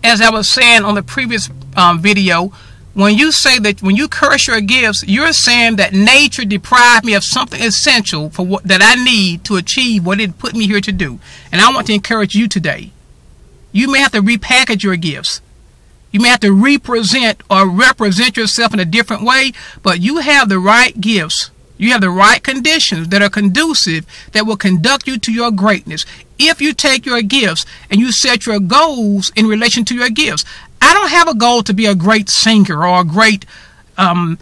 as I was saying on the previous video, when you say that, when you curse your gifts, you're saying that nature deprived me of something essential for what that I need to achieve what it put me here to do. And I want to encourage you today. You may have to repackage your gifts. You may have to represent or represent yourself in a different way, but you have the right gifts. You have the right conditions that are conducive, that will conduct you to your greatness. If you take your gifts and you set your goals in relation to your gifts. I don't have a goal to be a great singer or a great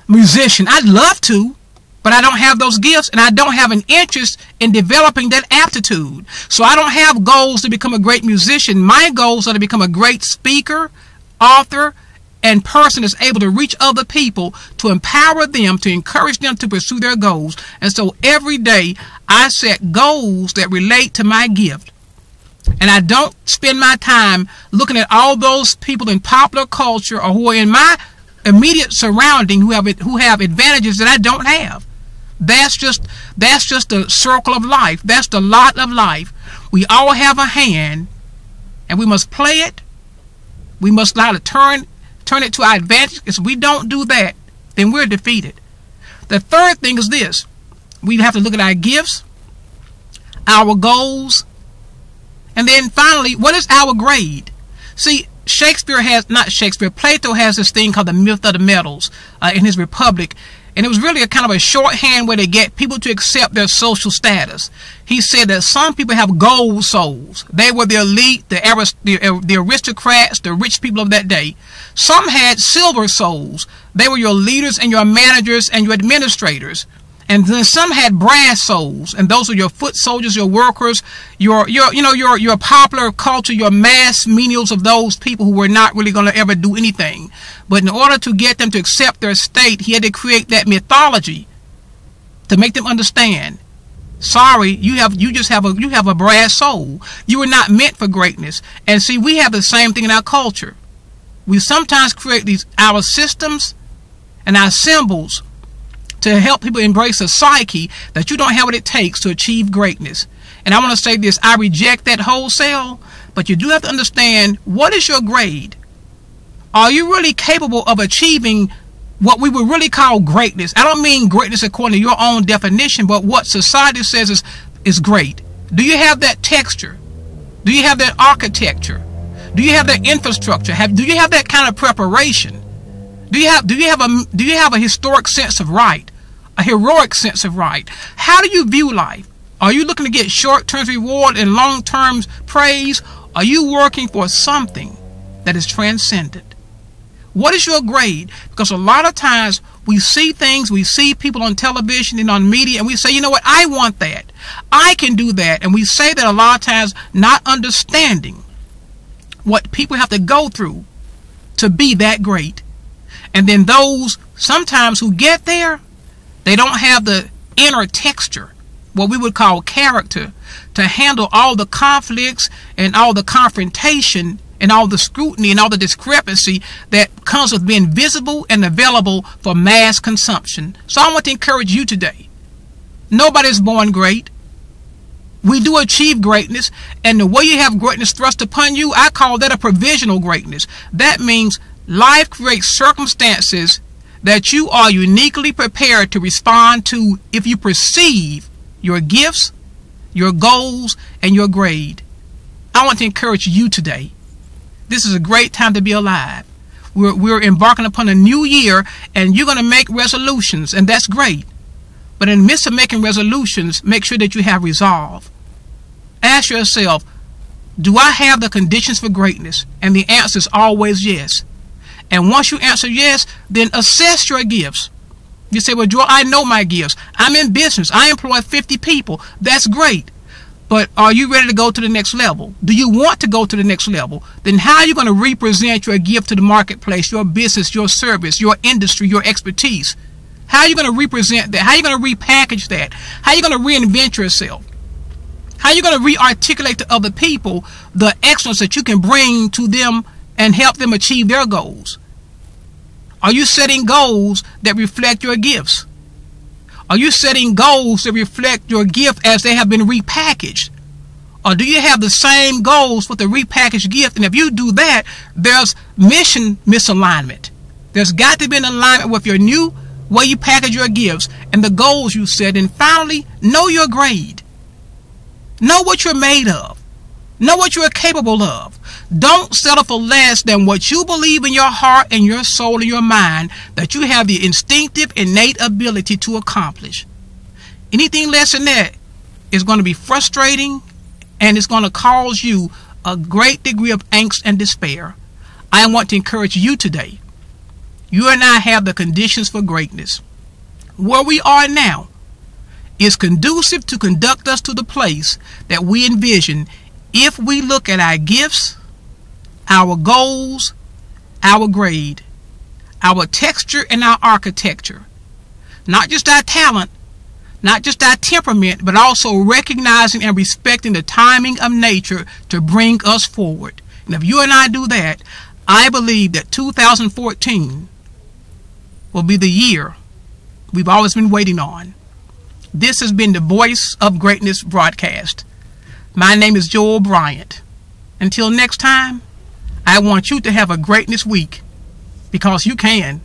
musician. I'd love to, but I don't have those gifts, and I don't have an interest in developing that aptitude. So I don't have goals to become a great musician. My goals are to become a great speaker, author, and person that's able to reach other people, to empower them, to encourage them to pursue their goals. And so every day I set goals that relate to my gift. And I don't spend my time looking at all those people in popular culture or who are in my immediate surrounding who have advantages that I don't have. That's just the circle of life. That's the lot of life. We all have a hand, and we must play it. We must know how to turn it to our advantage. If we don't do that, then we're defeated. The third thing is this. We have to look at our gifts, our goals, and then finally, what is our grade? See, Plato has this thing called the myth of the metals in his Republic. And it was really a kind of a shorthand way to get people to accept their social status. He said that some people have gold souls. They were the elite, the aristocrats, the rich people of that day. Some had silver souls. They were your leaders and your managers and your administrators. And then some had brass souls, and those are your foot soldiers, your workers, your popular culture, your mass menials of those people who were not really going to ever do anything. But in order to get them to accept their state, he had to create that mythology to make them understand. Sorry, you have a brass soul. You were not meant for greatness. And see, we have the same thing in our culture. We sometimes create our systems and our symbols to help people embrace a psyche that you don't have what it takes to achieve greatness. And I want to say this, I reject that wholesale, but you do have to understand, what is your grade? Are you really capable of achieving what we would really call greatness? I don't mean greatness according to your own definition, but what society says is great. Do you have that texture? Do you have that architecture? Do you have that infrastructure? Do you have that kind of preparation? Do you have a historic sense of right? A heroic sense of right? How do you view life? Are you looking to get short-term reward and long-term praise? Are you working for something that is transcendent? What is your grade? Because a lot of times we see things, we see people on television and on media, and we say, you know what, I want that. I can do that. And we say that a lot of times not understanding what people have to go through to be that great. And then those sometimes who get there, they don't have the inner texture, what we would call character, to handle all the conflicts and all the confrontation and all the scrutiny and all the discrepancy that comes with being visible and available for mass consumption. So I want to encourage you today. Nobody's born great. We do achieve greatness, and the way you have greatness thrust upon you, I call that a provisional greatness. That means life creates circumstances that you are uniquely prepared to respond to if you perceive your gifts, your goals, and your grade. I want to encourage you today. This is a great time to be alive. We're embarking upon a new year, and you're going to make resolutions, and that's great. But in the midst of making resolutions, make sure that you have resolve. Ask yourself, do I have the conditions for greatness? And the answer is always yes. And once you answer yes, then assess your gifts. You say, well, Joel, I know my gifts. I'm in business. I employ 50 people. That's great. But are you ready to go to the next level? Do you want to go to the next level? Then how are you going to represent your gift to the marketplace, your business, your service, your industry, your expertise? How are you going to represent that? How are you going to repackage that? How are you going to reinvent yourself? How are you going to re-articulate to other people the excellence that you can bring to them and help them achieve their goals? Are you setting goals that reflect your gifts? Are you setting goals that reflect your gift as they have been repackaged? Or do you have the same goals with the repackaged gift? And if you do that, there's mission misalignment. There's got to be an alignment with your new way you package your gifts and the goals you set. And finally, know your grade. Know what you're made of. Know what you're capable of. Don't settle for less than what you believe in your heart and your soul and your mind that you have the instinctive, innate ability to accomplish. Anything less than that is going to be frustrating, and it's going to cause you a great degree of angst and despair. I want to encourage you today. You and I have the conditions for greatness. Where we are now is conducive to conduct us to the place that we envision if we look at our gifts, our goals, our grade, our texture, and our architecture. Not just our talent, not just our temperament, but also recognizing and respecting the timing of nature to bring us forward. And if you and I do that, I believe that 2014 will be the year we've always been waiting on. This has been the Voice of Greatness broadcast. My name is Joel Bryant. Until next time, I want you to have a greatness week, because you can.